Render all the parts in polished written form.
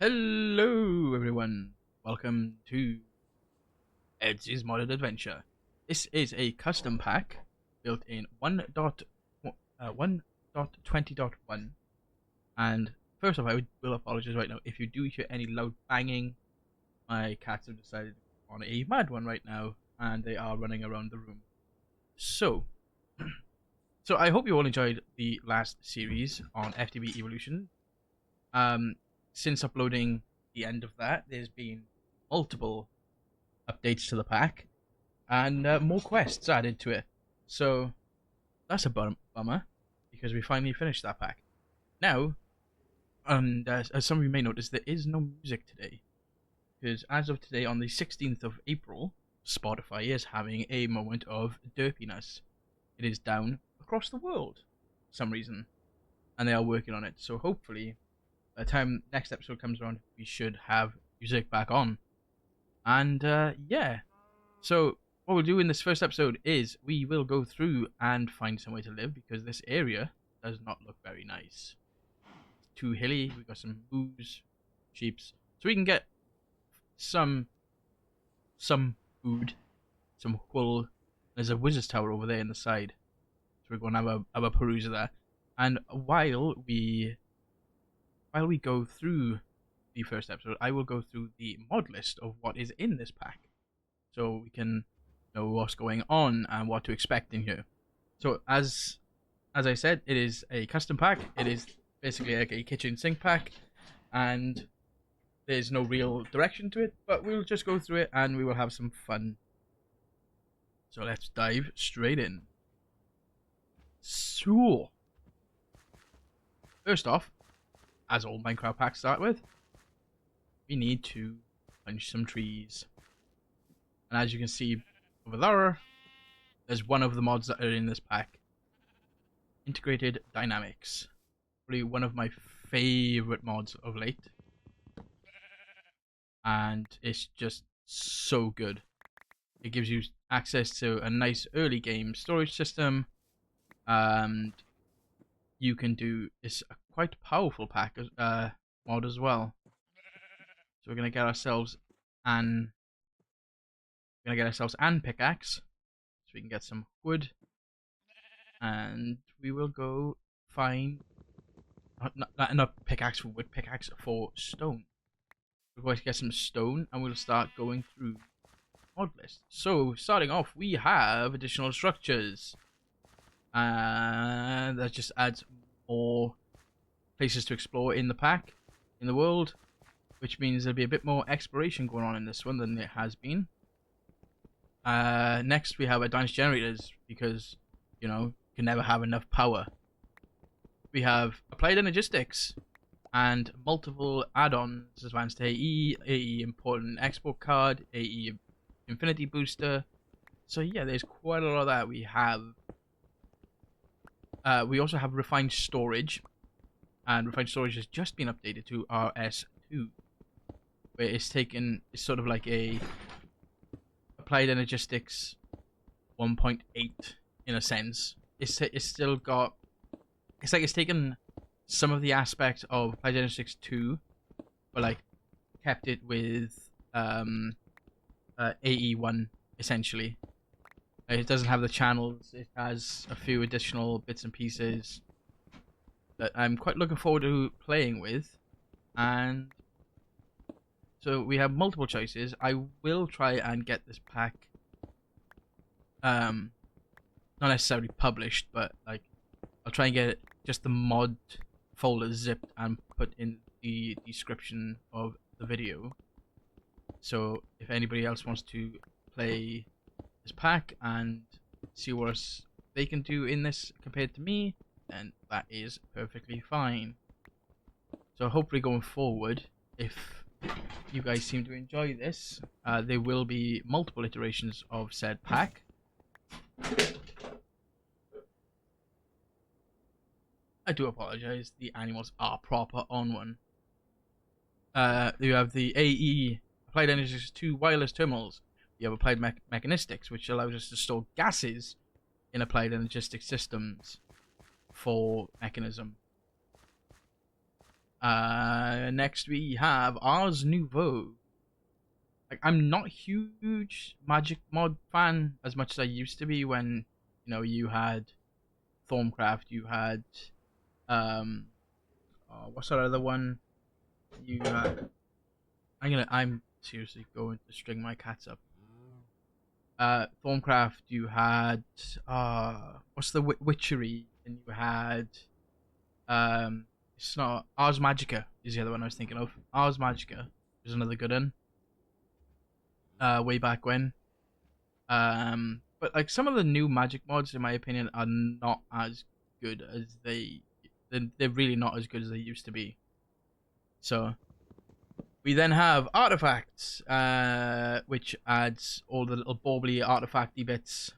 Hello everyone, welcome to Ed's Modded Adventure. This is a custom pack built in 1.20.1, and first off I will apologize right now if you do hear any loud banging. My cats have decided on a mad one right now and they are running around the room. So, so I hope you all enjoyed the last series on FTB Evolution. Um, since uploading the end of that, there's been multiple updates to the pack and more quests added to it. So that's a bummer because we finally finished that pack. Now, and as some of you may notice, there is no music today because as of today, on the 16th of April, Spotify is having a moment of derpiness. It is down across the world for some reason, and they are working on it. So hopefully by the time next episode comes around, we should have music back on. And yeah, so what we'll do in this first episode is we will go through and find somewhere to live because this area does not look very nice. It's too hilly. We've got some moose, sheeps, so we can get some food, some wool. There's a wizard's tower over there in the side, so we're going to have a peruse of that. And while we go through the first episode, I will go through the mod list of what is in this pack, so we can know what's going on and what to expect in here. So as I said, it is a custom pack. It is basically like a kitchen sink pack, and there's no real direction to it, but we'll just go through it and we will have some fun. So let's dive straight in. So first off, as all Minecraft packs start with, we need to punch some trees. And as you can see over there's one of the mods that are in this pack. Integrated Dynamics. Probably one of my favorite mods of late. And it's just so good. It gives you access to a nice early game storage system. And you can do this quite powerful pack mod as well. So we're gonna get ourselves an pickaxe, so we can get some wood, and we will go find not pickaxe for wood, pickaxe for stone. We're going to get some stone, and we'll start going through mod list. So starting off, we have additional structures, and that just adds more places to explore in the pack, in the world, which means there'll be a bit more exploration going on in this one than there has been. Next we have advanced generators, because, you know, you can never have enough power. We have applied energistics and multiple add-ons: advanced AE, AE important export card, AE infinity booster. So yeah, there's quite a lot of that. We also have refined storage, and refined storage has just been updated to RS2, where it's sort of like a applied energistics 1.8 in a sense. It's still got, it's like it's taken some of the aspect of applied energistics 2, but like kept it with AE1 essentially. It doesn't have the channels. It has a few additional bits and pieces that I'm quite looking forward to playing with. And so we have multiple choices. I will try and get this pack, not necessarily published, but like I'll try and get it, just the mod folder zipped and put in the description of the video. So if anybody else wants to play this pack and see what else they can do in this compared to me, then that is perfectly fine. So hopefully going forward, if you guys seem to enjoy this, there will be multiple iterations of said pack. I do apologize, the animals are proper on one. You have the AE, Applied Energies 2 wireless terminals. You have Applied Mechanistics, which allows us to store gases in Applied Energistic systems for mechanism. Next we have Ars Nouveau. Like, I'm not a huge Magic mod fan as much as I used to be when, you had Thorncraft, you had um what's that other one? You I'm seriously going to string my cats up. Thorncraft, you had what's the witchery, and you had it's not Ars Magica is the other one I was thinking of. Ars Magica is another good one. Way back when. But like some of the new Magic mods, in my opinion, are not as good as they're really not as good as they used to be. So we then have artifacts, which adds all the little borbly artifacty bits.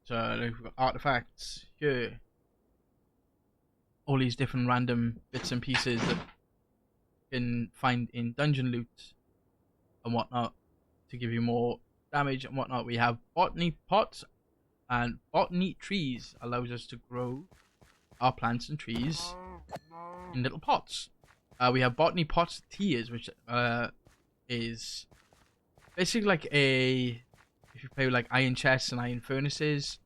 So we've got artifacts here, all these different random bits and pieces that you can find in dungeon loot and whatnot to give you more damage and whatnot. We have botany pots, and botany trees allows us to grow our plants and trees in little pots. We have botany pots tiers, which is basically like if you play with like iron chests and iron furnaces,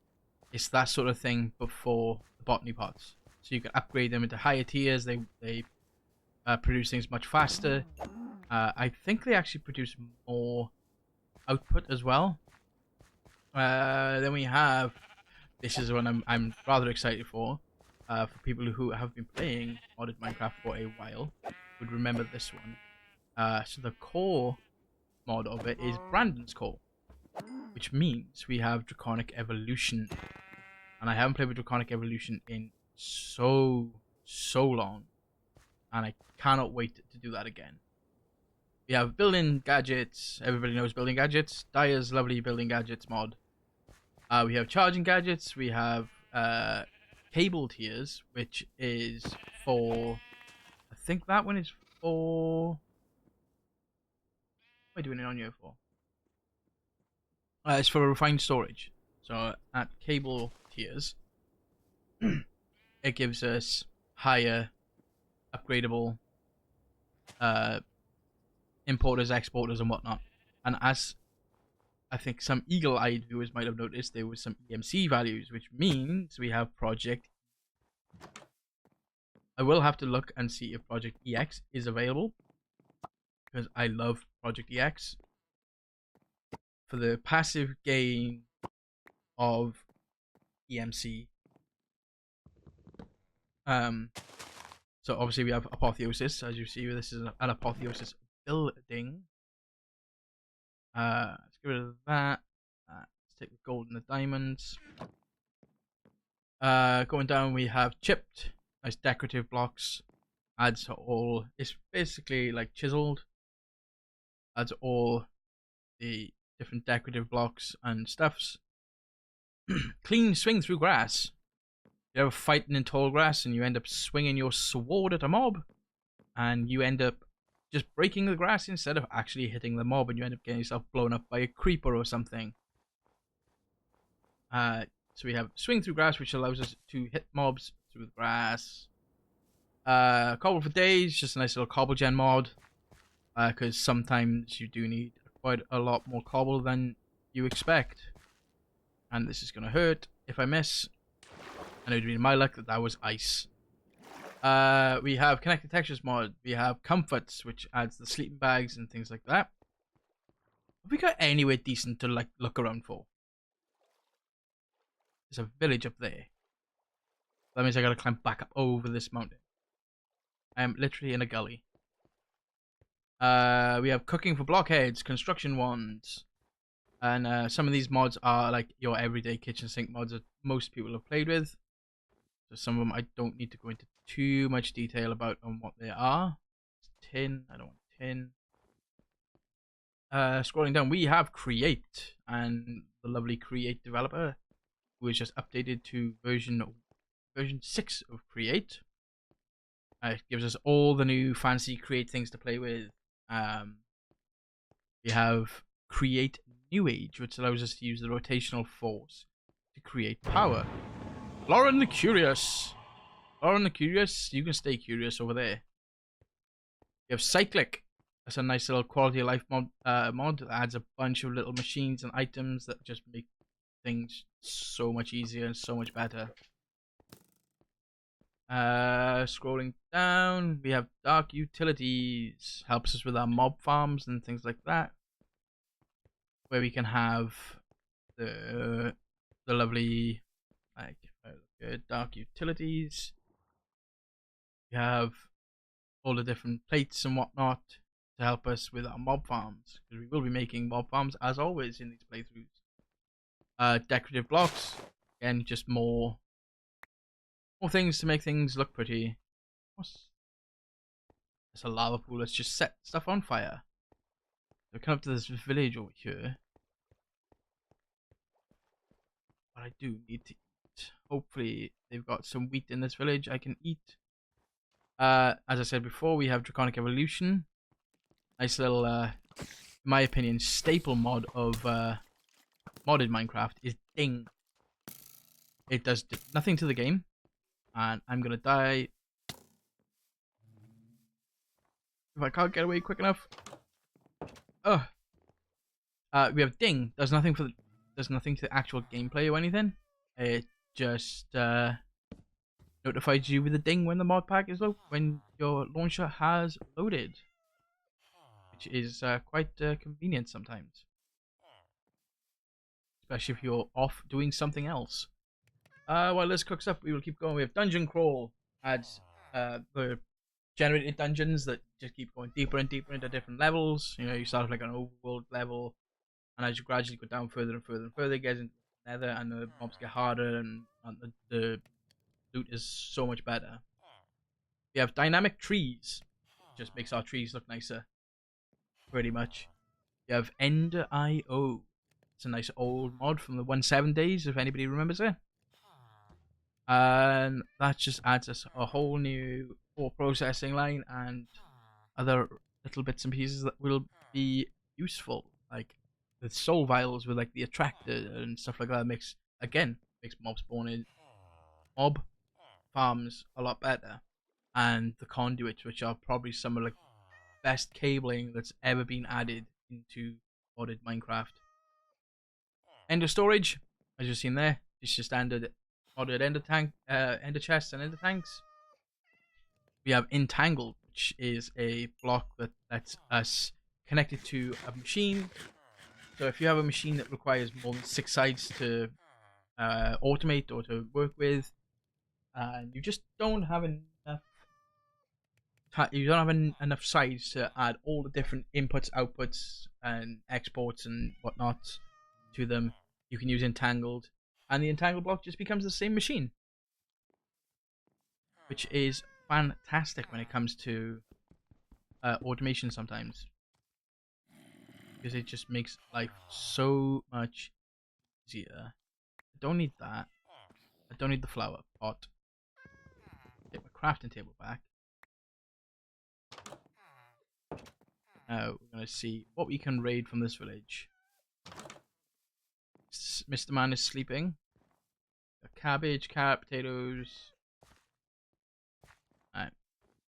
it's that sort of thing before the botany pots. So you can upgrade them into higher tiers. They produce things much faster. I think they actually produce more output as well. Then we have, this is one I'm rather excited for people who have been playing modded Minecraft for a while would remember this one. So the core mod of it is Brandon's core, which means we have Draconic Evolution, and I haven't played with Draconic Evolution in so long, and I cannot wait to do that again. We have building gadgets. Everybody knows building gadgets. Dyer's lovely building gadgets mod. We have charging gadgets. We have cable tiers, which is for, I think that one is for, what am I doing it on here for? It's for refined storage. So at cable tiers, it gives us higher upgradable importers, exporters, and whatnot. And as I think some eagle-eyed viewers might have noticed, there was some EMC values, which means we have Project. I will have to look and see if Project EX is available, because I love Project EX for the passive gain of EMC. So obviously we have Apotheosis, as you see. This is an Apotheosis building. Let's get rid of that. Let's take the gold and the diamonds. Going down, we have chipped, nice decorative blocks. Adds all. It's basically like chiseled. Adds all the different decorative blocks and stuffs. Clean swing through grass. You're fighting in tall grass and you end up swinging your sword at a mob, and you end up just breaking the grass instead of actually hitting the mob, and you end up getting yourself blown up by a creeper or something. So we have swing through grass, which allows us to hit mobs through the grass. Cobble for days, just a nice little cobble gen mod, because sometimes you do need quite a lot more cobble than you expect, and this is gonna hurt if I miss. And it would be my luck that was ice. We have connected textures mod. We have comforts, which adds the sleeping bags and things like that. Have we got anywhere decent to like look around for? There's a village up there. That means I gotta climb back up over this mountain. I am literally in a gully. We have cooking for blockheads, construction wands, and some of these mods are like your everyday kitchen sink mods that most people have played with. So some of them I don't need to go into too much detail about on what they are. Tin, I don't want tin. Scrolling down, we have Create, and the lovely Create developer, who has just updated to version 6 of Create. It gives us all the new fancy Create things to play with. We have Create New Age, which allows us to use the rotational force to create power. Lauren the Curious. Or on the curious, you can stay curious over there. You have cyclic. That's a nice little quality of life mod that adds a bunch of little machines and items that just make things so much easier and so much better. Scrolling down, we have dark utilities. Helps us with our mob farms and things like that. Where we can have the lovely like dark utilities. We have all the different plates and whatnot to help us with our mob farms, because we will be making mob farms as always in these playthroughs. Decorative blocks, again, just more things to make things look pretty. It's a lava pool. Let's just set stuff on fire. So come up to this village over here. But I do need to eat. Hopefully they've got some wheat in this village I can eat. As I said before, we have Draconic Evolution. Nice little, in my opinion, staple mod of modded Minecraft is Ding. It does nothing to the game, and I'm gonna die if I can't get away quick enough. Ugh. We have Ding. Does nothing to the actual gameplay or anything. It just notifies you with a ding when the mod pack is when your launcher has loaded, which is quite convenient sometimes, especially if you're off doing something else. While this cooks up, we will keep going. We have Dungeon Crawl. Adds the generated dungeons that just keep going deeper and deeper into different levels. You know, you start with like an overworld level, and as you gradually go down further and further and further, it gets into the nether, and the mobs get harder, and the loot is so much better. We have dynamic trees. Just makes our trees look nicer. Pretty much. You have End.io. It's a nice old mod from the 1.7 days, if anybody remembers it. And that just adds us a whole new core processing line and other little bits and pieces that will be useful. Like the soul vials with like the attractor and stuff like that makes mob farms a lot better. And the conduits, which are probably some of the best cabling that's ever been added into modded Minecraft. Ender storage, as you've seen there, it's just standard modded ender chests and ender tanks. We have Entangled, which is a block that lets us connect it to a machine. So if you have a machine that requires more than 6 sides to automate or to work with, and you just don't have enough enough sides to add all the different inputs, outputs, and exports and whatnot to them, you can use Entangled, and the Entangled block just becomes the same machine, which is fantastic when it comes to automation sometimes, because it just makes life so much easier. I don't need that. I don't need the flower pot. Take my crafting table back. Now we're going to see what we can raid from this village. Mr. Man is sleeping. Cabbage, carrot, potatoes. Alright.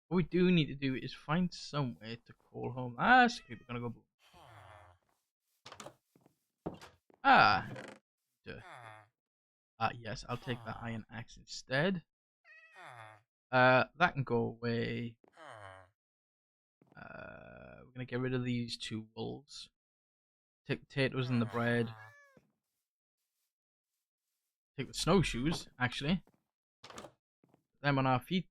What we do need to do is find somewhere to call home. Ah, we're gonna go. Ah. Yes, I'll take that iron axe instead. That can go away. We're gonna get rid of these 2 wolves. Take the potatoes and the bread. Take the snowshoes, actually. Put them on our feet.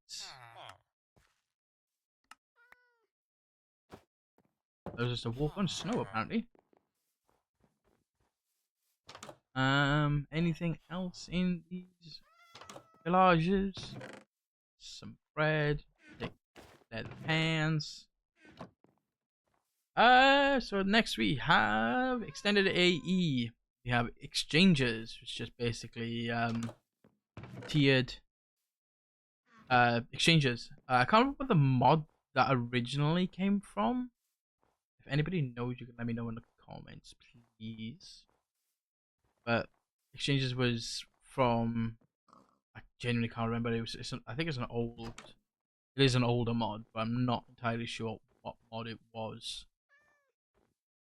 There's just a walk on snow, apparently. Anything else in these villages? Some bread. Take leather pans. So next we have extended AE. We have exchanges, which is just basically tiered exchanges. I can't remember the mod that originally came from. If anybody knows, you can let me know in the comments, please. But exchanges was from, I genuinely can't remember. I think it's an old. It is an older mod, but I'm not entirely sure what mod it was.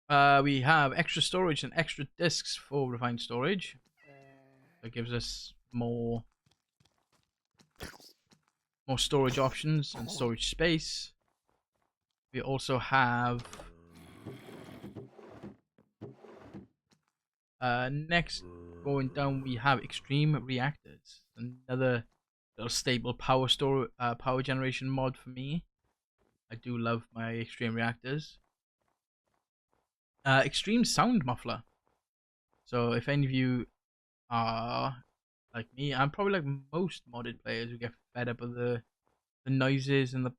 We have extra storage and extra disks for refined storage. That gives us more storage options and storage space. We also have next going down we have extreme reactors, another little stable power generation mod for me. I do love my extreme reactors. Extreme sound muffler. So if any of you are like me, I'm probably like most modded players who get fed up with the noises and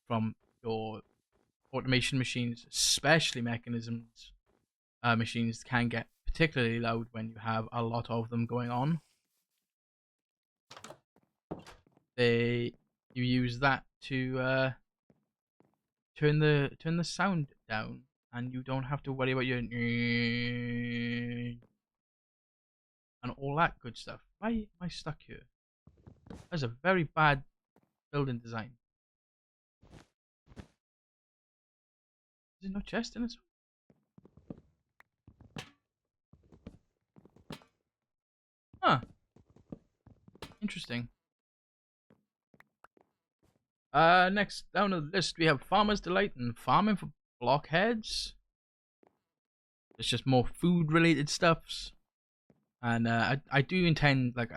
from your automation machines, especially mechanisms. Machines can get particularly loud when you have a lot of them going on. You use that to turn the sound down, and you don't have to worry about your and all that good stuff. Why am I stuck here? That's a very bad building design. Is there no chest in this one? Huh. Interesting. Next down the list we have Farmer's Delight and Farming for Blockheads. It's just more food related stuffs. And I do intend, like,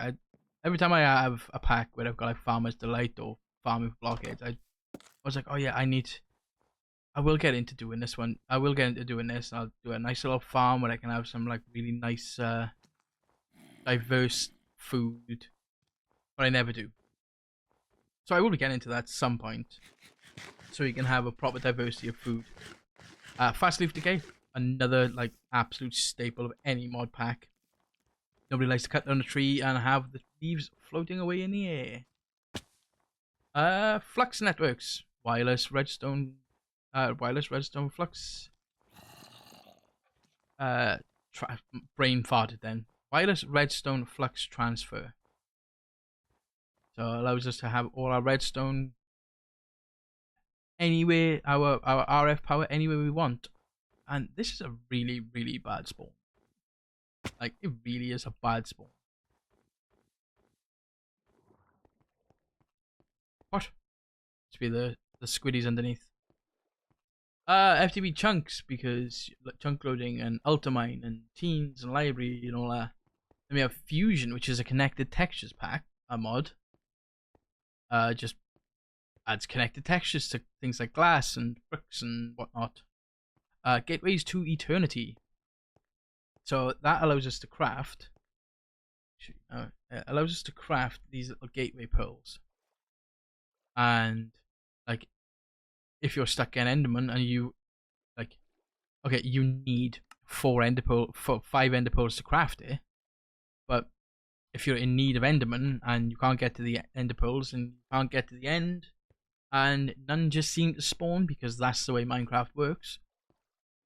every time I have a pack where I've got like Farmer's Delight or Farming for Blockheads, I was like, oh yeah, I will get into doing this one. I will get into doing this. I'll do a nice little farm where I can have some like really nice, diverse food. But I never do. So I will be getting into that at some point. So you can have a proper diversity of food. Fast leaf decay, another like absolute staple of any mod pack. Nobody likes to cut down a tree and have the leaves floating away in the air. Flux networks, wireless redstone flux. Brain farted then. Wireless redstone flux transfer. So it allows us to have all our redstone anywhere, our RF power anywhere we want. And this is a really, really bad spawn. Like, it really is a bad spawn. What? Must be the squiddies underneath. FTB chunks, because chunk loading and Ultimine and Teens and Library and all that. Then we have Fusion, which is a connected textures pack, a mod. Just adds connected textures to things like glass and bricks and whatnot. Gateways to Eternity. So that allows us to craft. Allows us to craft these little gateway pearls. And like, if you're stuck in Enderman and you like, okay, you need 5 ender pearls to craft it. But if you're in need of Enderman and you can't get to the ender pearls and you can't get to the end, and none just seem to spawn because that's the way Minecraft works,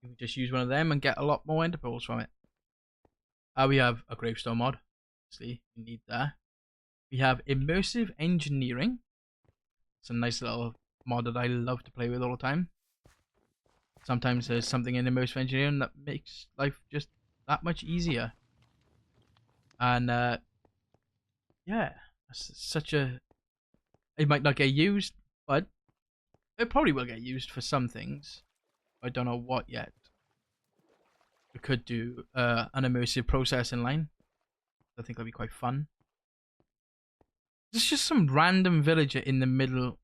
you can just use one of them and get a lot more ender pearls from it. We have a gravestone mod. Obviously, we need that. We have immersive engineering. It's a nice little mod that I love to play with all the time. Sometimes there's something in immersive engineering that makes life just that much easier. And yeah, it's such a. It might not get used, but it probably will get used for some things. I don't know what yet. We could do an immersive processing line. I think that'd be quite fun. There's just some random villager in the middle.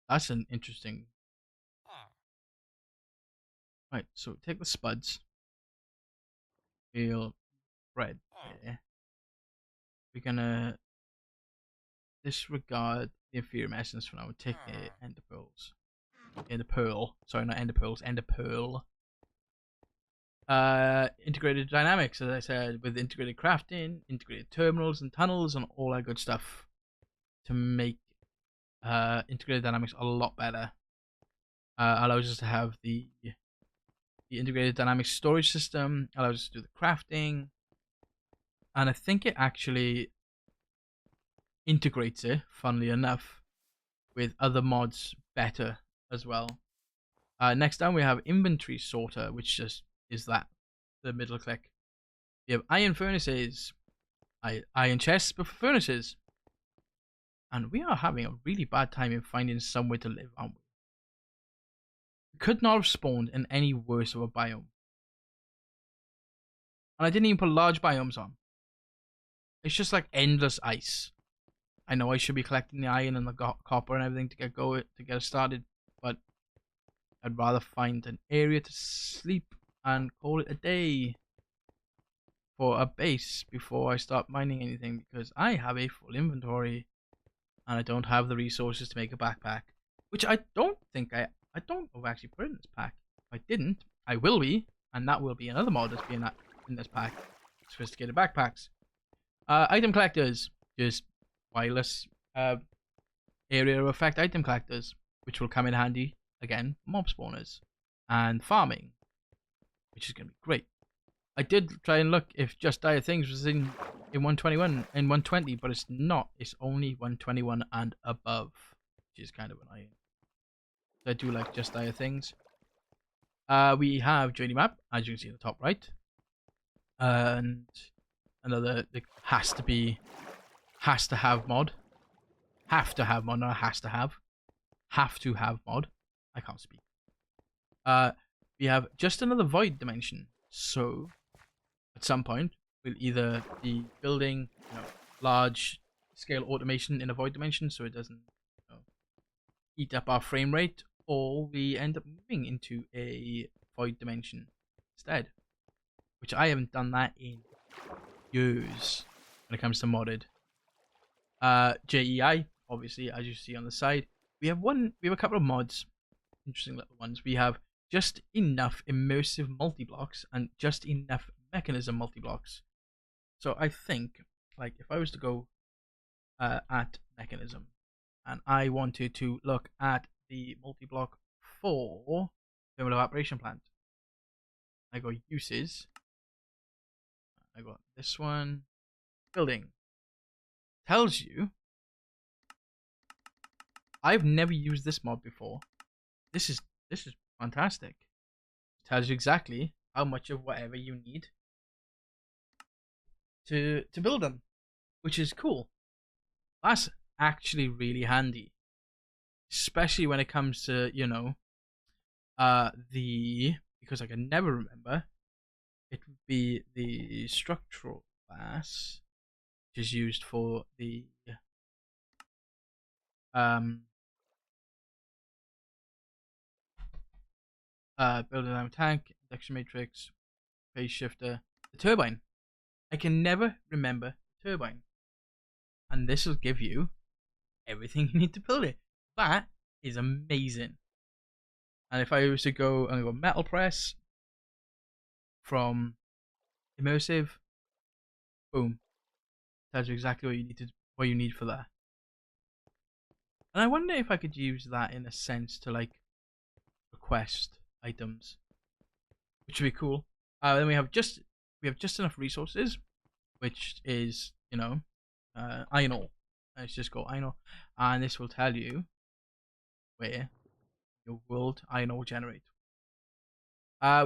That's an interesting. Right, so take the spuds. Feel red there. We're gonna disregard the inferior essence for now and take the ender pearls. Ender pearl. Sorry, not ender pearls, ender pearl. Integrated dynamics, as I said, with integrated crafting, integrated terminals and tunnels and all that good stuff to make integrated dynamics a lot better. Allows us to have the The integrated dynamic storage system allows us to do the crafting, and I think it actually integrates it, funnily enough, with other mods better as well. Next down we have inventory sorter, which just is that, the middle click. We have iron furnaces, iron chests, but for furnaces. And we are having a really bad time in finding somewhere to live, aren't we? We could not have spawned in any worse of a biome. And I didn't even put large biomes on. It's just like endless ice. I know I should be collecting the iron and the copper and everything to get us started, but I'd rather find an area to sleep and call it a day for a base before I start mining anything, because I have a full inventory and I don't have the resources to make a backpack, which I don't think I don't know if I actually put in this pack. If I didn't, I will be, and that will be another mod that's being in this pack. Sophisticated backpacks. Item collectors, just wireless area effect item collectors, which will come in handy again for mob spawners, and farming, which is going to be great. I did try and look if Just Dire Things was in 121 and 120, but it's not. It's only 121 and above, which is kind of annoying. I do like Just Dire Things. We have journey map, as you can see in the top right, and another has to have mod, not has to have mod. I can't speak. We have just another void dimension, so at some point we'll either be building, large scale automation in a void dimension so it doesn't, eat up our frame rate, or we end up moving into a void dimension instead, which I haven't done that in years when it comes to modded. JEI, obviously, as you see on the side, we have a couple of mods, interesting little ones. We have just enough immersive multi-blocks and just enough mechanism multi-blocks. So I think, like, if I was to go at mechanism and I wanted to look at the multi-block for thermal evaporation plant, I go uses, I got this one, building. Tells you, I've never used this mod before. This is fantastic. Tells you exactly how much of whatever you need to build them, which is cool. That's actually really handy, especially when it comes to, because I can never remember, it would be the structural class, which is used for the building a tank, induction matrix, phase shifter, the turbine. I can never remember the turbine, and this will give you everything you need to build it. That is amazing. And if I was to go and go metal press from immersive, boom, tells you exactly what you need for that. And I wonder if I could use that in a sense to like request items, which would be cool. Then we have just enough resources, which is iron ore. Let's just go iron ore, and this will tell you where your world iron ore generate.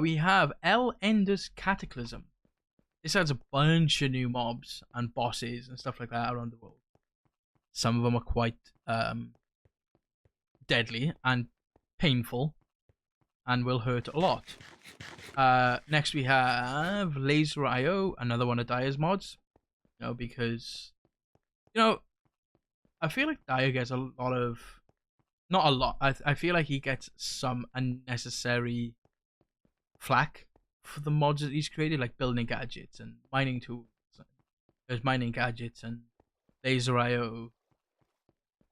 We have El Ender's Cataclysm. This has a bunch of new mobs and bosses and stuff like that around the world. Some of them are quite deadly and painful and will hurt a lot. Next we have Laser IO, another one of Dire's mods. Because I feel like Dire gets a lot of, not a lot, I feel like he gets some unnecessary flack for the mods that he's created, like building gadgets and mining tools. There's mining gadgets and Laser IO.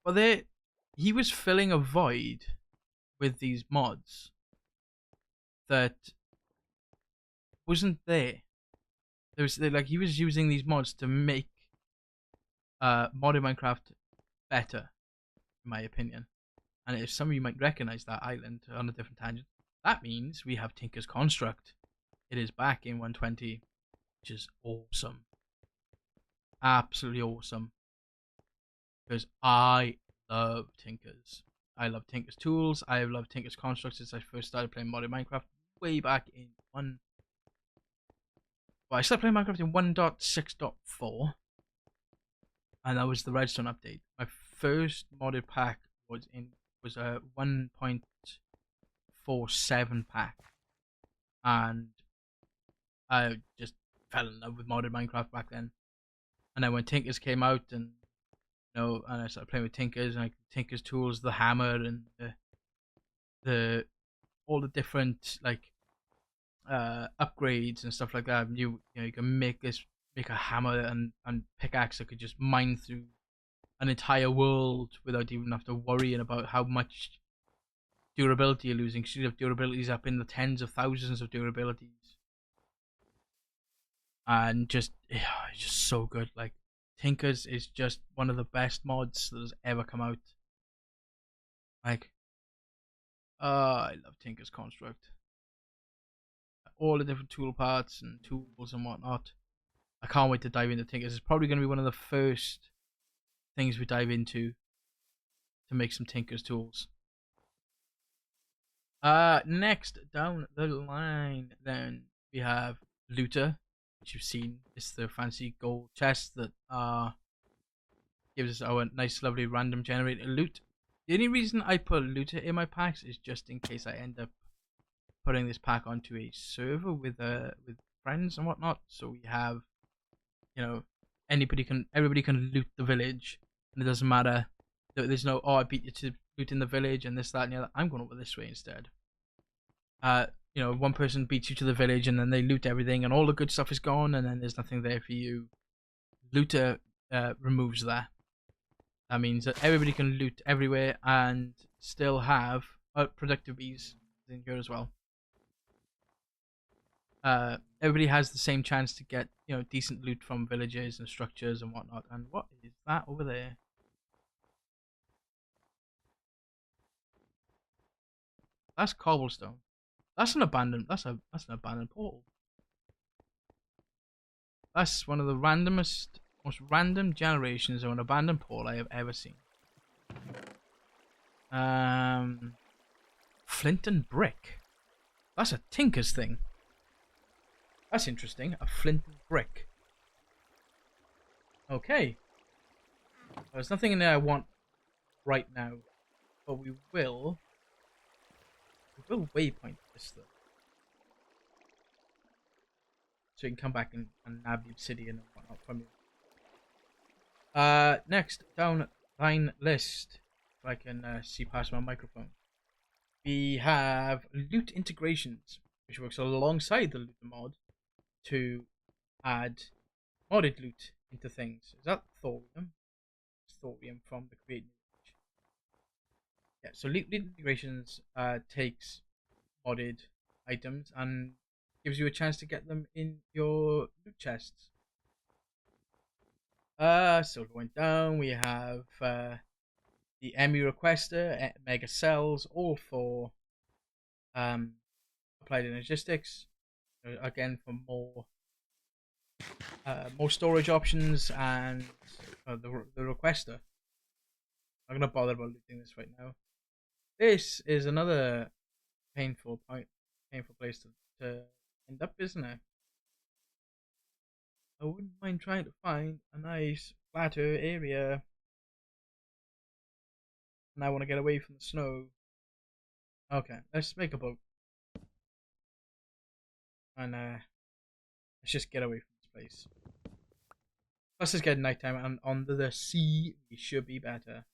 But he was filling a void with these mods that wasn't there. He was using these mods to make modern Minecraft better, in my opinion. And if some of you might recognize that island on a different tangent, that means we have Tinker's Construct. It is back in 120, which is awesome. Absolutely awesome. Because I love Tinkers. I love Tinker's tools. I have loved Tinker's Construct since I first started playing modded Minecraft way back in I started playing Minecraft in 1.6.4, and that was the Redstone update. My first modded pack was a 1.47 pack, and I just fell in love with modded Minecraft back then. And then when Tinkers came out, and and I started playing with Tinkers, and like Tinkers tools, the hammer, and the all the different like upgrades and stuff like that. You can make a hammer and pickaxe that could just mine through an entire world without even have to worrying about how much durability you're losing. So you have durabilities up in the tens of thousands of durabilities, and it's just so good. Like Tinkers is just one of the best mods that has ever come out. Like, I love Tinker's Construct. All the different tool parts and tools and whatnot. I can't wait to dive into Tinkers. It's probably going to be one of the first things we dive into to make some Tinker's tools. Next down the line, then we have Looter, which you've seen. It's the fancy gold chest that gives us our nice, lovely random generated loot. The only reason I put Looter in my packs is just in case I end up putting this pack onto a server with friends and whatnot. So we have, everybody can loot the village, and it doesn't matter. There's no, I beat you to loot in the village and this, that, and the other. I'm going over this way instead. One person beats you to the village and then they loot everything and all the good stuff is gone and then there's nothing there for you. Looter removes that. That means that everybody can loot everywhere and still have productive bees in here as well. Everybody has the same chance to get decent loot from villages and structures and whatnot. And what is that over there? That's cobblestone. That's an abandoned. That's an abandoned portal. That's one of the most random generations of an abandoned portal I have ever seen. Flint and brick. That's a Tinker's thing. That's interesting. A flint and brick. Okay. There's nothing in there I want right now, but we will waypoint this though. So you can come back and nab the obsidian and whatnot from you. Next down line list, if I can see past my microphone, we have loot integrations, which works alongside the loot mod to add modded loot into things. Is that thorium? It's thorium from the create page. Yeah, so loot integrations takes modded items and gives you a chance to get them in your loot chests. So going down, we have the Emmy Requester, Mega Cells, all for applied energistics. Again, for more storage options and the Requester. I'm not gonna bother about looting this right now. This is another painful place to end up, isn't it? I wouldn't mind trying to find a nice flatter area. And I want to get away from the snow. Okay, let's make a boat. And let's just get away from this place. Plus it's getting nighttime and under the sea we should be better.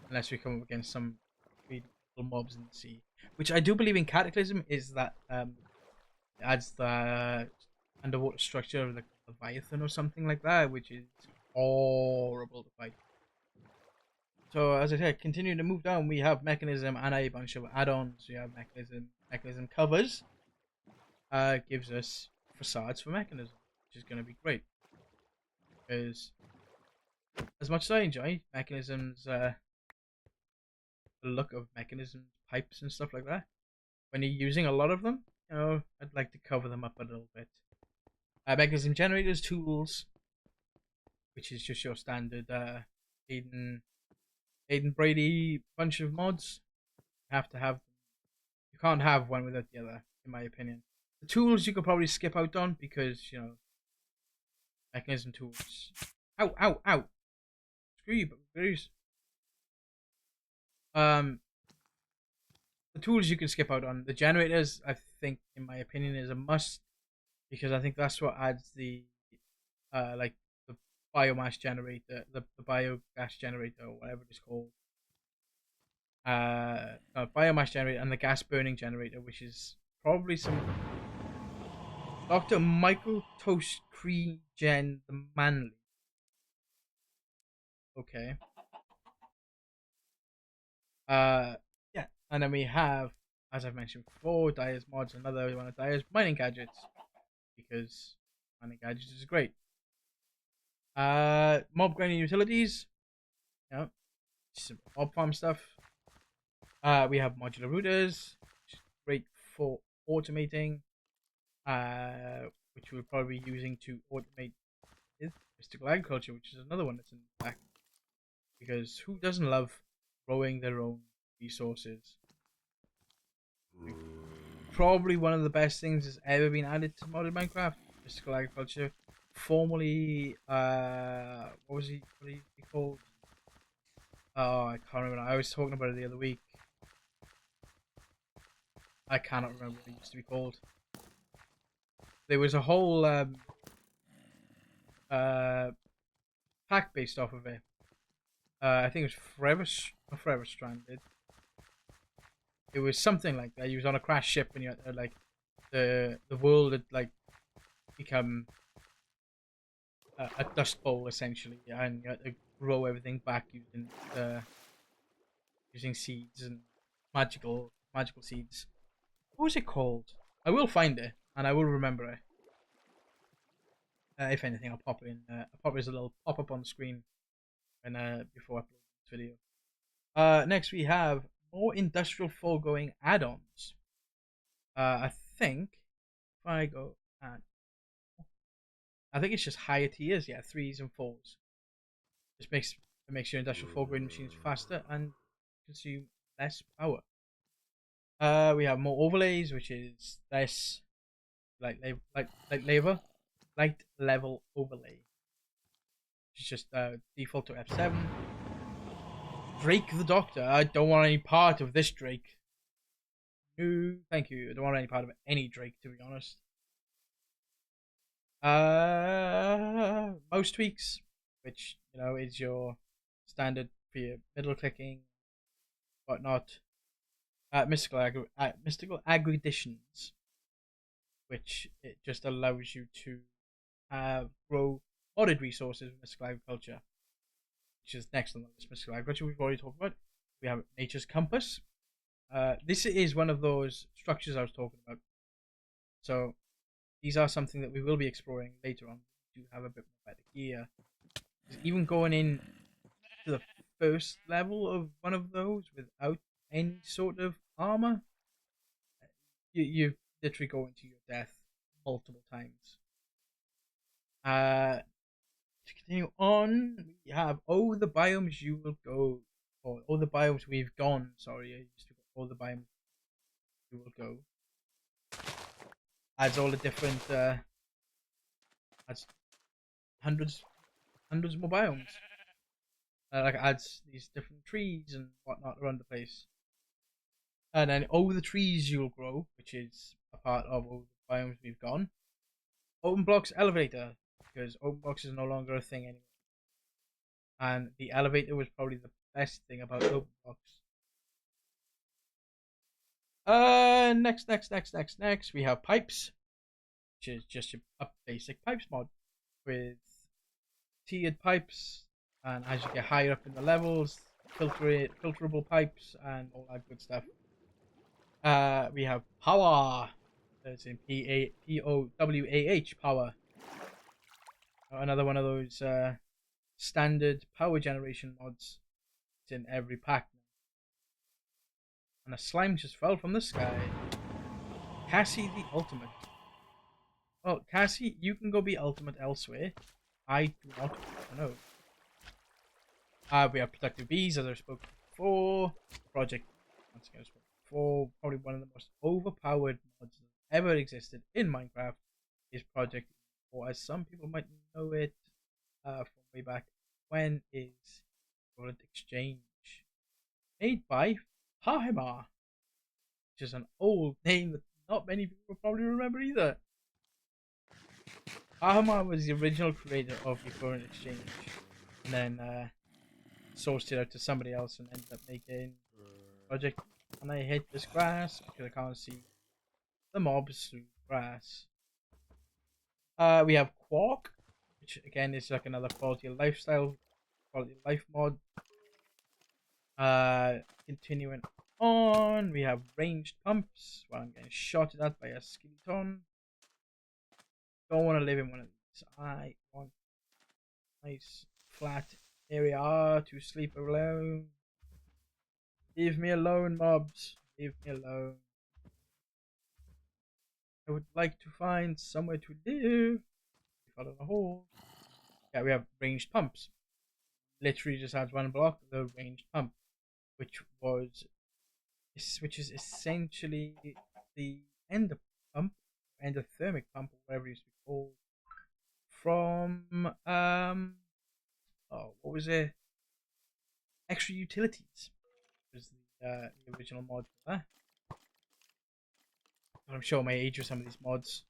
Unless we come up against some really little mobs in the sea. Which I do believe in Cataclysm is that it adds the underwater structure of the Leviathan or something like that, which is horrible to fight. So as I said, continue to move down, we have Mechanism and a bunch of add-ons. We have Mechanism covers. Gives us facades for Mechanism, which is going to be great. Because as much as I enjoy Mechanism's the look of mechanisms, pipes, and stuff like that. When you're using a lot of them, I'd like to cover them up a little bit. Mechanism generators, tools, which is just your standard Aiden Brady bunch of mods. You have to have them. You can't have one without the other, in my opinion. The tools you could probably skip out on because, mechanism tools. Ow, ow, ow. Screw you, Bruce. The tools you can skip out on. The generators, I think, in my opinion, is a must because I think that's what adds the like the biomass generator, the biogas generator, or whatever it's called. Biomass generator and the gas burning generator, which is probably some Dr. Michael Toast Gen the Manly. Okay. Yeah, and then we have, as I've mentioned before, Dyer's mods. Another one of Dyer's mining gadgets because mining gadgets is great. Mob grinding utilities. Yeah, simple mob farm stuff. We have modular routers, which is great for automating. Which we're probably using to automate mystical agriculture, which is another one that's in the back. Because who doesn't love growing their own resources? Probably one of the best things that's ever been added to modern Minecraft, mystical agriculture. Formerly, what was he called? Oh, I can't remember. I was talking about it the other week. I cannot remember what it used to be called. There was a whole pack based off of it. I think it was Forever Stranded. It was something like that. He was on a crash ship, and you had like the world had like become a dust bowl essentially, and you had to grow everything back using seeds and magical seeds. What was it called? I will find it and I will remember it. If anything, I'll pop it in. I'll pop it as a little pop up on the screen when before I upload this video. Next we have more industrial foregoing add-ons. I think if I go and I think it's just higher tiers, yeah, 3s and 4s. Just makes your industrial foregoing machines faster and consume less power. We have more overlays, which is less light level overlay. It's just default to F7. Drake the Doctor. I don't want any part of this Drake. No, thank you. I don't want any part of any Drake, to be honest. Mouse tweaks, which is your standard for your middle clicking, whatnot. Mystical agriditions, which it just allows you to grow modded resources with mystical agriculture, which is next on the list. Mystical agriculture we've already talked about. We have Nature's Compass. This is one of those structures I was talking about. So these are something that we will be exploring later on. We do have a bit more better gear. Even going in to the first level of one of those without any sort of armor, you literally go into your death multiple times. To continue on, we have the biomes you will go, or the biomes we've gone. Sorry, I used to go all the biomes you will go. Adds all the different, adds hundreds more biomes. Like adds these different trees and whatnot around the place. And then the trees you'll grow, which is a part of all the biomes we've gone. Open blocks elevator, because open blocks is no longer a thing anymore. And the elevator was probably the best thing about open blocks. Next, we have pipes, which is just a basic pipes mod with tiered pipes, and as you get higher up in the levels, filterable pipes and all that good stuff. We have power. That's in POWAH power. Another one of those standard power generation mods. It's in every pack. And a slime just fell from the sky. Cassie the Ultimate. Well, Cassie, you can go be Ultimate elsewhere. I do not want to know. We have Productive Bees, as I spoke before. Project, once again, I spoke before. Probably one of the most overpowered mods that ever existed in Minecraft is Project, or as some people might know it from way back when, is Equivalent Exchange. Made by Pahimar, which is an old name that not many people will probably remember either. Pahimar was the original creator of Equivalent Exchange, and then sourced it out to somebody else and ended up making Project. And I hit this grass because I can't see the mobs through grass. We have Quark, which again is like another quality of life mod. Continuing on, we have ranged pumps. Well, I'm getting shot at by a skeleton. Don't want to live in one of these. I want a nice flat area to sleep alone. Leave me alone, mobs. Leave me alone. I would like to find somewhere to live. We fell in a hole. Yeah, we have ranged pumps. Literally just adds one block, the ranged pump, which is essentially the ender pump, endothermic pump, or whatever it used to be called, from what was it? Extra Utilities was the original mod for that. I'm showing my age with some of these mods.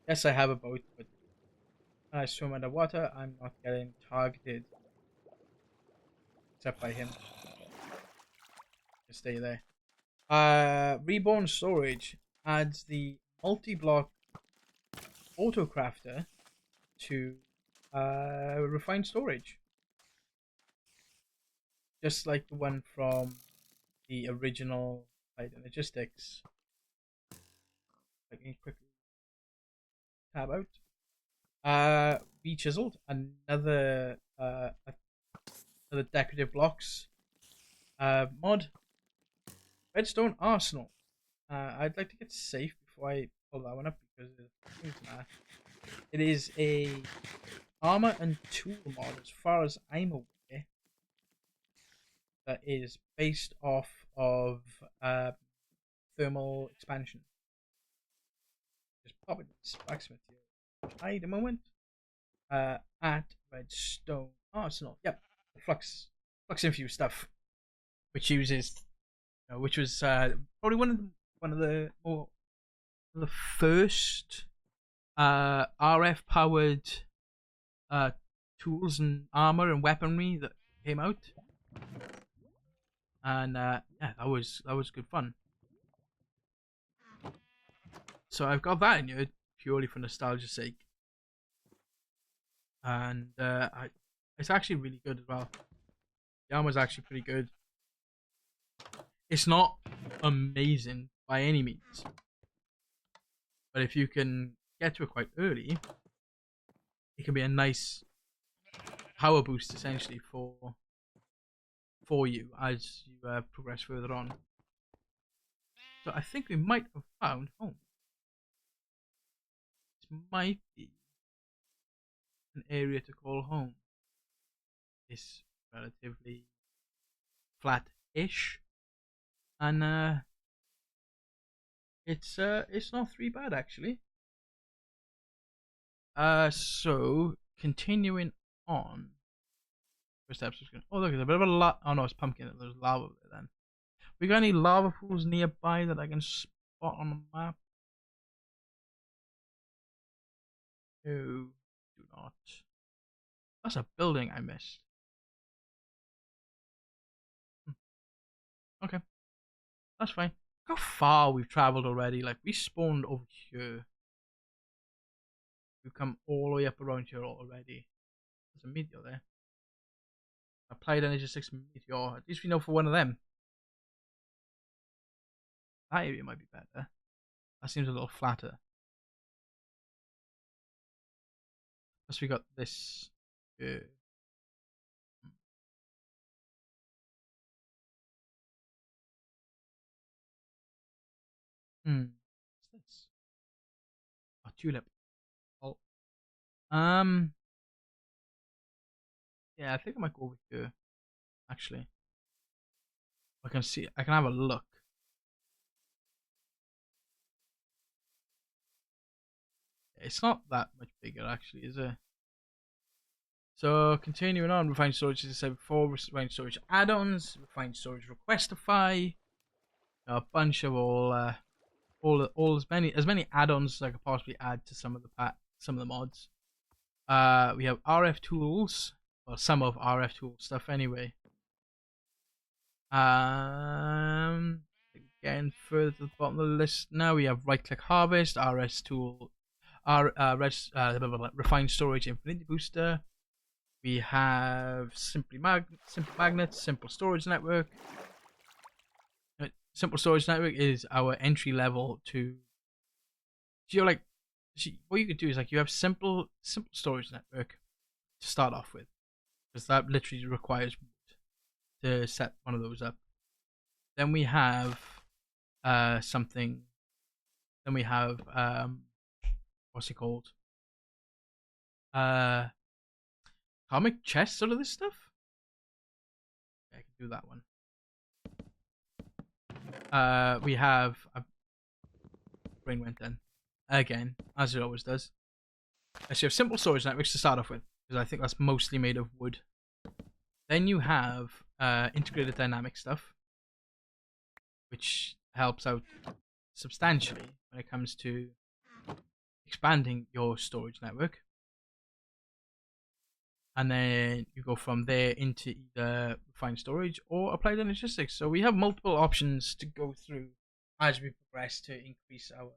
Yes, I have a boat, but when I swim underwater, I'm not getting targeted. Except by him. Just stay there. Reborn Storage adds the multi-block autocrafter to refined storage. Just like the one from the original Logistics. Let me quickly tab out. Rechiseled, another decorative blocks mod. Redstone Arsenal. I'd like to get safe before I pull that one up because it is a armor and tool mod, as far as I'm aware, that is based off of thermal expansion. Just pop it in this blacksmith here. Hide a moment. At Redstone Arsenal. Yep, flux infused stuff, which uses, which was probably one of the first RF powered tools and armor and weaponry that came out, and yeah, that was good fun. So I've got that in here purely for nostalgia's sake, and it's actually really good as well. The armor's actually pretty good. It's not amazing by any means, but if you can get to it quite early, it can be a nice power boost essentially for you as you progress further on. So I think we might have found home. This might be an area to call home. It's relatively flat-ish, and it's not too bad actually. So continuing on. Steps. Oh look, there's a bit of a lot. Oh no, it's pumpkin. There's lava there then. We got any lava pools nearby that I can spot on the map? No, do not. That's a building I missed. Okay, that's fine. Look how far we've traveled already. Like, we spawned over here. We've come all the way up around here already. There's a meteor there. Applied energy 6 meteor. At least we know for one of them. That area might be better. That seems a little flatter. Plus we got this here. What's this? Oh, tulip. Oh. Um. Yeah, I think I might go over here. Actually, I can see. I can have a look. It's not that much bigger, actually, is it? So continuing on, refined storage, as I said before, refined storage add-ons, refined storage requestify, a bunch of all as many add-ons as I could possibly add to some of the mods. We have RF tools, or some of RF tool stuff anyway. Um, Again, further to the bottom of the list now, we have right-click harvest, RS tool, refined storage infinity booster. We have simple magnets, simple storage network. Simple storage network is our entry level to. So you're like, what you could do is like you have simple storage network to start off with, because that literally requires to set one of those up. Then we have something. Then we have what's it called? Uh, Comic chest sort of this stuff. Yeah, I can do that one. We have brain went then again, as it always does. So you have simple storage networks to start off with, because I think that's mostly made of wood. Then you have integrated dynamic stuff, which helps out substantially when it comes to expanding your storage network. And then you go from there into either refined storage or applied logistics. So we have multiple options to go through as we progress to increase our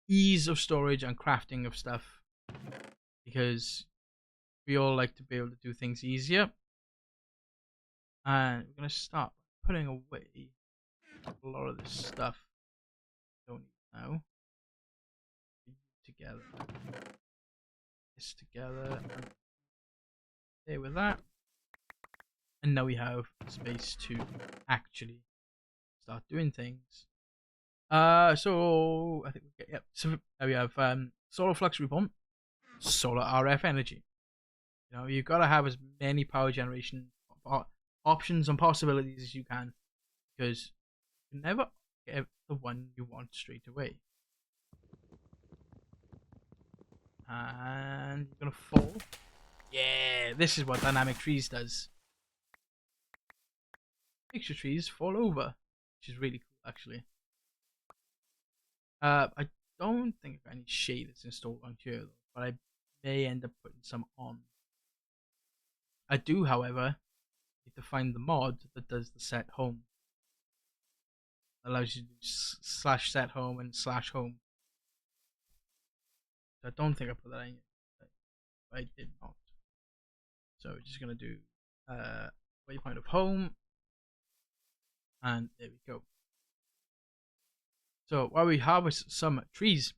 ease of storage and crafting of stuff, because we all like to be able to do things easier. And we're going to start putting away a lot of this stuff. Don't need now. Together. This together. There with that. And now we have space to actually start doing things. So I think we get, yep. So we have solar flux repump, solar RF energy. You know, you've got to have as many power generation options and possibilities as you can, because you never get the one you want straight away. And you're gonna fall. Yeah, this is what dynamic trees does. Makes your trees fall over, which is really cool, actually. I don't think I've got any shaders installed on here, though, but I may end up putting some on. I do, however, need to find the mod that does the set home. Allows you to do slash set home and slash home. I don't think I put that in yet. I did not. So we're just gonna do waypoint of home, and there we go. So while we harvest some trees,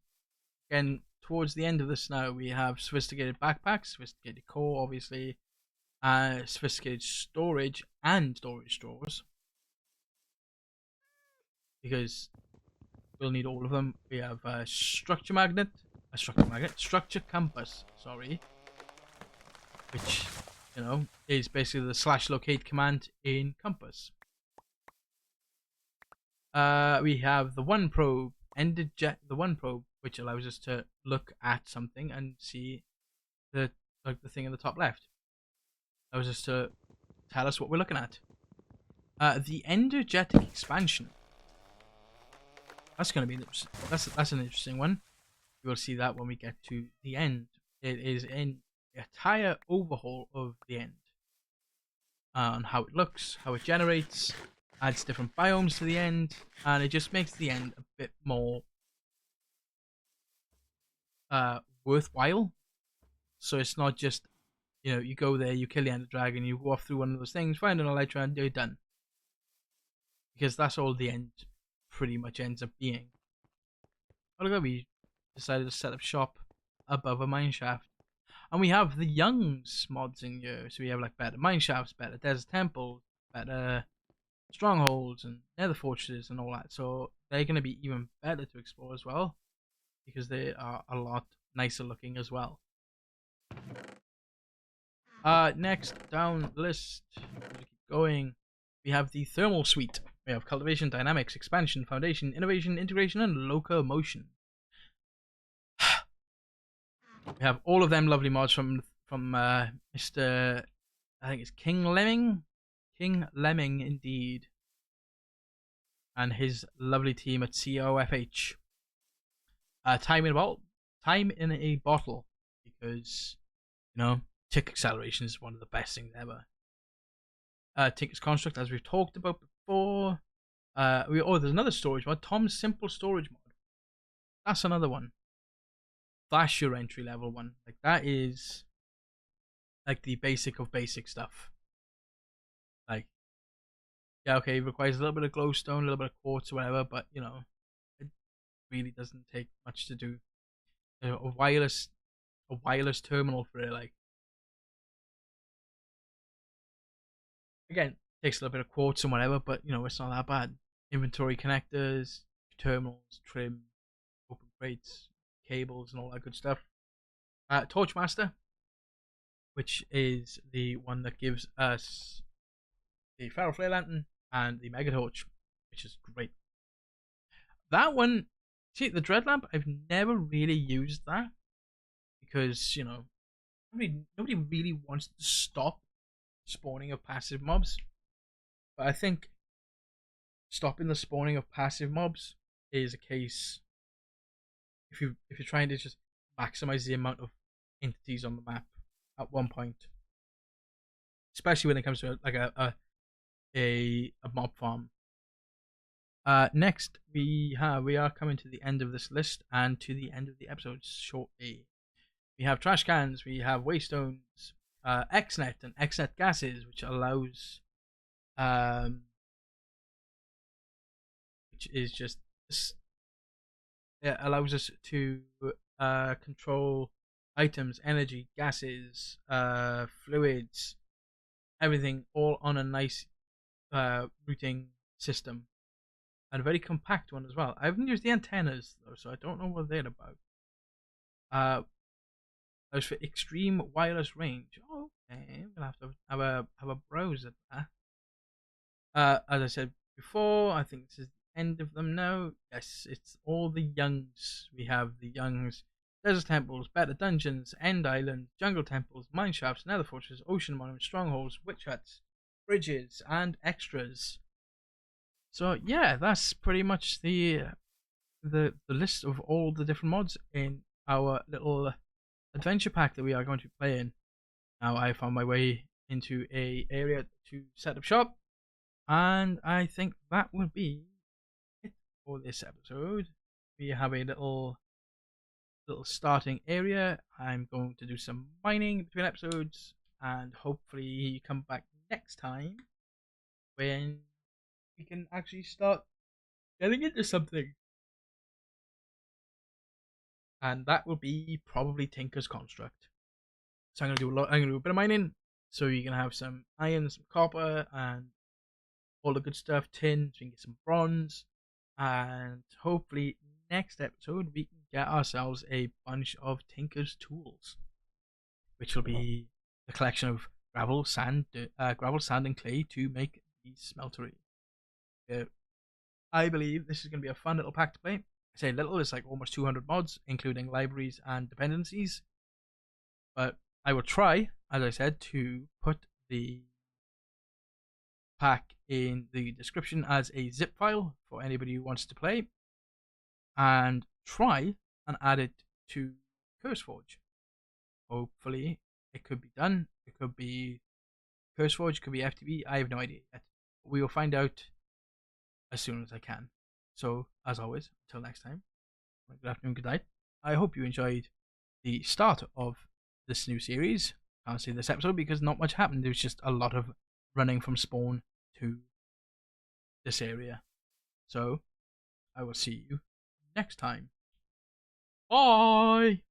again towards the end of this now, we have sophisticated backpacks, sophisticated core, obviously, sophisticated storage and storage drawers, because we'll need all of them. We have a structure compass, sorry, which, you know, is basically the slash locate command in compass. We have the one probe, which allows us to look at something and see the thing in the top left. Allows us to tell us what we're looking at. The energetic expansion. That's going to be that's an interesting one. You will see that when we get to the end. It is an entire overhaul of the end, on how it looks, how it generates, adds different biomes to the end, and it just makes the end a bit more worthwhile. So it's not just, you know, you go there, you kill the Ender Dragon, you go off through one of those things, find an Elytra, and you're done. Because that's all the end pretty much ends up being. Oh, look, we decided to set up shop above a mineshaft. And we have the Young's mods in here. So we have like better mineshafts, better desert temples, better strongholds and nether fortresses and all that. So they're going to be even better to explore as well because they are a lot nicer looking as well. Next down the list, as we keep going, we have the thermal suite. We have cultivation, dynamics, expansion, foundation, innovation, integration, and locomotion. We have all of them lovely mods from Mr. I think it's King Lemming. King Lemming, indeed. And his lovely team at COFH. Time in a bottle, because tick acceleration is one of the best things ever. Tinker's Construct, as we've talked about before. There's another storage mod, Tom's Simple Storage mod. That's another one. That's your entry level one. Like, that is like the basic of basic stuff. Like, yeah, okay, it requires a little bit of glowstone, a little bit of quartz or whatever, but it really doesn't take much to do. A wireless terminal for it, like, again, takes a little bit of quartz and whatever, but it's not that bad. Inventory connectors, terminals, trim, open crates, cables, and all that good stuff. Torchmaster, which is the one that gives us the Feral Flare Lantern and the Mega Torch, which is great. That one, see, the Dread Lamp, I've never really used that because nobody really wants to stop spawning of passive mobs. But I think stopping the spawning of passive mobs is a case if you're trying to just maximize the amount of entities on the map at one point, especially when it comes to like a mob farm. Next we are coming to the end of this list and to the end of the episode shortly. We have trash cans, we have waystones, XNet and XNet gases, which allows which is just it allows us to control items, energy, gases, fluids, everything all on a nice routing system, and a very compact one as well. I haven't used the antennas though, so I don't know what they're about. As for extreme wireless range, okay, I'm gonna have to have a browse at that. As I said before, I think this is the end of them now. Yes, it's all the youngs. We have the youngs, desert temples, better dungeons, end island, jungle temples, mine shafts, nether fortresses, ocean monuments, strongholds, witch huts, bridges, and extras. So yeah, that's pretty much the list of all the different mods in our little adventure pack that we are going to be playing. Now I found my way into a area to set up shop, and I think that would be it for this episode. We have a little starting area. I'm going to do some mining between episodes, and hopefully come back next time when we can actually start getting into something. And that will be probably Tinker's Construct. So I'm gonna do a bit of mining. So you're gonna have some iron, some copper, and all the good stuff. Tin, so you can get some bronze, and hopefully next episode we can get ourselves a bunch of Tinker's tools, which will be a collection of gravel, sand, and clay to make the smeltery. I believe this is going to be a fun little pack to play. I say little, it's like almost 200 mods, including libraries and dependencies. But I will try, as I said, to put the pack in the description as a zip file for anybody who wants to play, and try and add it to CurseForge. Hopefully it could be done. It could be CurseForge, it could be FTB, I have no idea yet. We will find out as soon as I can. So, as always, until next time, good afternoon, good night. I hope you enjoyed the start of this new series. Can't say this episode because not much happened. There was just a lot of running from spawn to this area. So, I will see you next time. Bye!